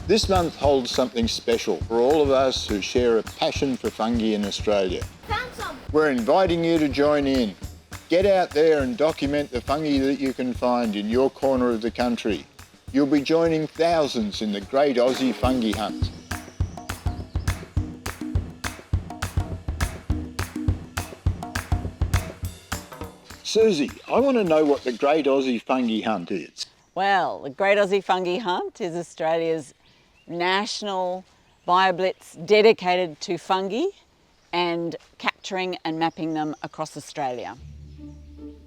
This month holds something special for all of us who share a passion for fungi in Australia. Found some. We're inviting you to join in. Get out there and document the fungi that you can find in your corner of the country. You'll be joining thousands in the Great Aussie Fungi Hunt. Susie, I want to know what the Great Aussie Fungi Hunt is. Well, the Great Aussie Fungi Hunt is Australia's national BioBlitz dedicated to fungi and capturing and mapping them across Australia.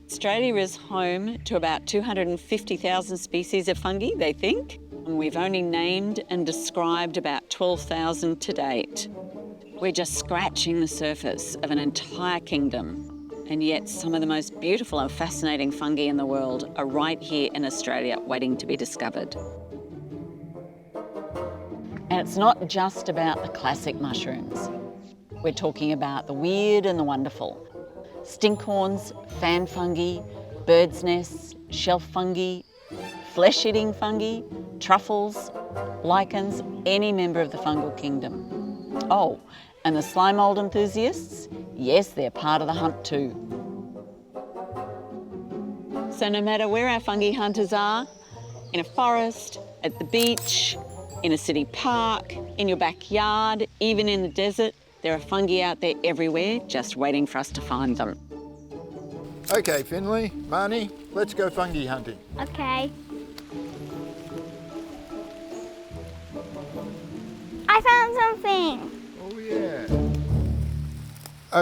Australia is home to about 250,000 species of fungi, they think, and we've only named and described about 12,000 to date. We're just scratching the surface of an entire kingdom, and yet some of the most beautiful and fascinating fungi in the world are right here in Australia waiting to be discovered. And it's not just about the classic mushrooms. We're talking about the weird and the wonderful. Stinkhorns, fan fungi, birds' nests, shelf fungi, flesh-eating fungi, truffles, lichens, any member of the fungal kingdom. Oh, and the slime mould enthusiasts, yes, they're part of the hunt too. So no matter where our fungi hunters are, in a forest, at the beach, in a city park, in your backyard, even in the desert, there are fungi out there everywhere, just waiting for us to find them. Okay, Finley, Marnie, let's go fungi hunting. Okay. I found something. Oh yeah.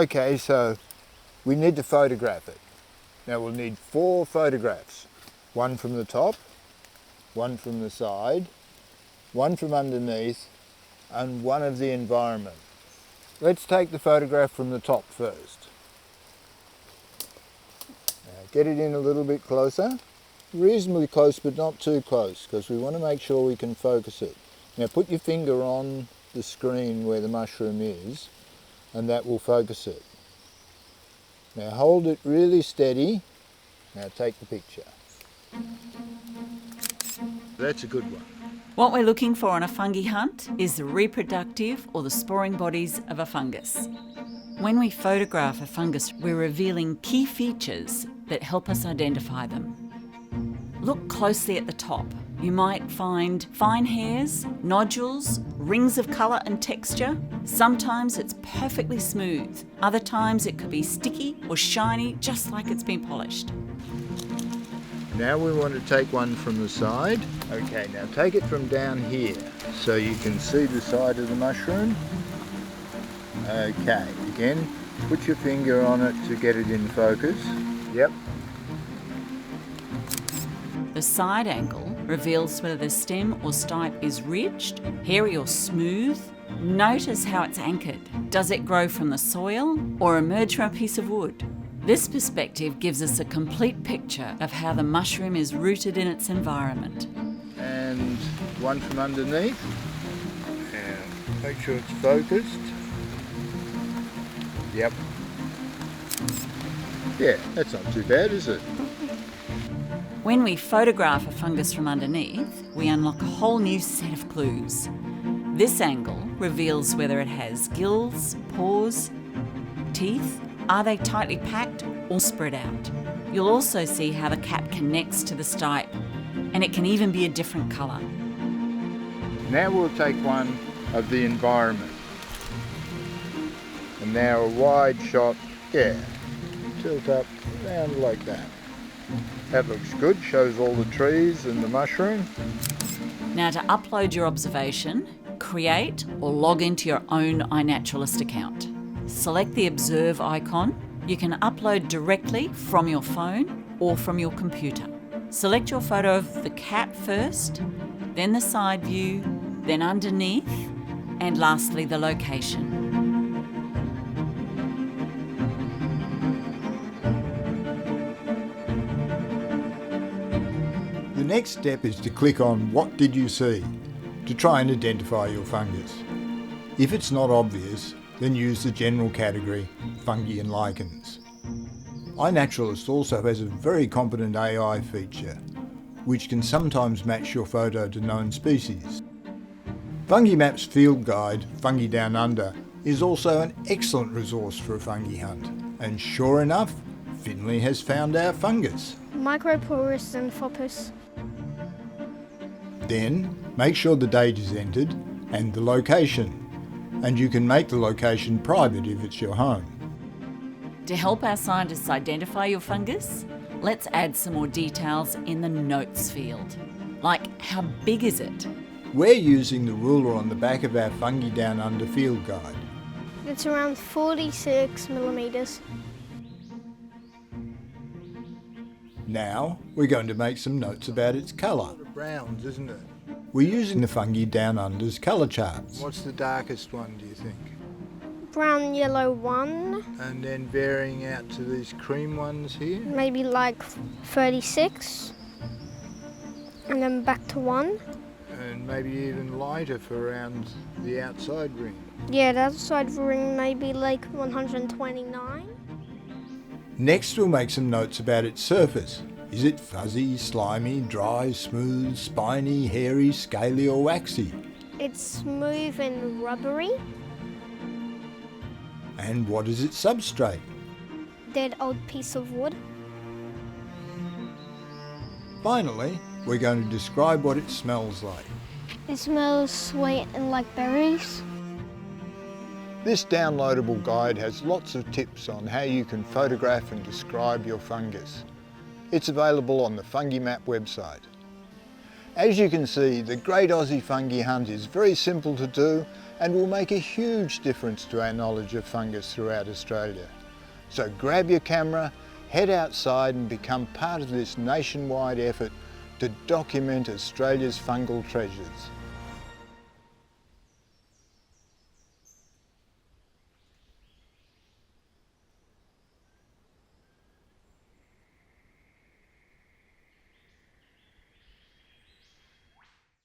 Okay, so we need to photograph it. Now we'll need 4 photographs. One from the top, one from the side, one from underneath, and one of the environment. Let's take the photograph from the top first. Now get it in a little bit closer. Reasonably close, but not too close, because we want to make sure we can focus it. Now put your finger on the screen where the mushroom is, and that will focus it. Now hold it really steady. Now take the picture. That's a good one. What we're looking for on a fungi hunt is the reproductive or the sporing bodies of a fungus. When we photograph a fungus, we're revealing key features that help us identify them. Look closely at the top. You might find fine hairs, nodules, rings of colour and texture. Sometimes it's perfectly smooth. Other times it could be sticky or shiny, just like it's been polished. Now we want to take one from the side. Okay, now take it from down here so you can see the side of the mushroom. Okay, again, put your finger on it to get it in focus. Yep. The side angle reveals whether the stem or stipe is ridged, hairy or smooth. Notice how it's anchored. Does it grow from the soil or emerge from a piece of wood? This perspective gives us a complete picture of how the mushroom is rooted in its environment. And one from underneath. And make sure it's focused. Yep. Yeah, that's not too bad, is it? When we photograph a fungus from underneath, we unlock a whole new set of clues. This angle reveals whether it has gills, pores, teeth. Are they tightly packed or spread out? You'll also see how the cap connects to the stipe, and it can even be a different colour. Now we'll take one of the environment. And now a wide shot, yeah, tilt up, down like that. That looks good, shows all the trees and the mushroom. Now to upload your observation, create or log into your own iNaturalist account. Select the Observe icon. You can upload directly from your phone or from your computer. Select your photo of the cat first, then the side view, then underneath, and lastly the location. The next step is to click on What Did You See to try and identify your fungus. If it's not obvious, then use the general category Fungi and Lichens. iNaturalist also has a very competent AI feature, which can sometimes match your photo to known species. Fungimap's field guide, Fungi Down Under, is also an excellent resource for a fungi hunt. And sure enough, Finley has found our fungus. Microporus and Xanthopus. Then, make sure the date is entered and the location. And you can make the location private if it's your home. To help our scientists identify your fungus, let's add some more details in the notes field. Like, how big is it? We're using the ruler on the back of our Fungi Down Under field guide. It's around 46 millimeters. Now, we're going to make some notes about its colour. Browns, isn't it? We're using the Fungi Down Under's colour charts. What's the darkest one, do you think? Brown yellow 1, And then varying out to these cream ones here? maybe like 36. And then back to 1. And maybe even lighter for around the outside ring. Yeah, the outside ring maybe like 129. Next we'll make some notes about its surface. Is it fuzzy, slimy, dry, smooth, spiny, hairy, scaly or waxy? It's smooth and rubbery. And what is its substrate? Dead old piece of wood. Finally, we're going to describe what it smells like. It smells sweet and like berries. This downloadable guide has lots of tips on how you can photograph and describe your fungus. It's available on the Fungimap website. As you can see, the Great Aussie Fungi Hunt is very simple to do and will make a huge difference to our knowledge of fungus throughout Australia. So grab your camera, head outside and become part of this nationwide effort to document Australia's fungal treasures.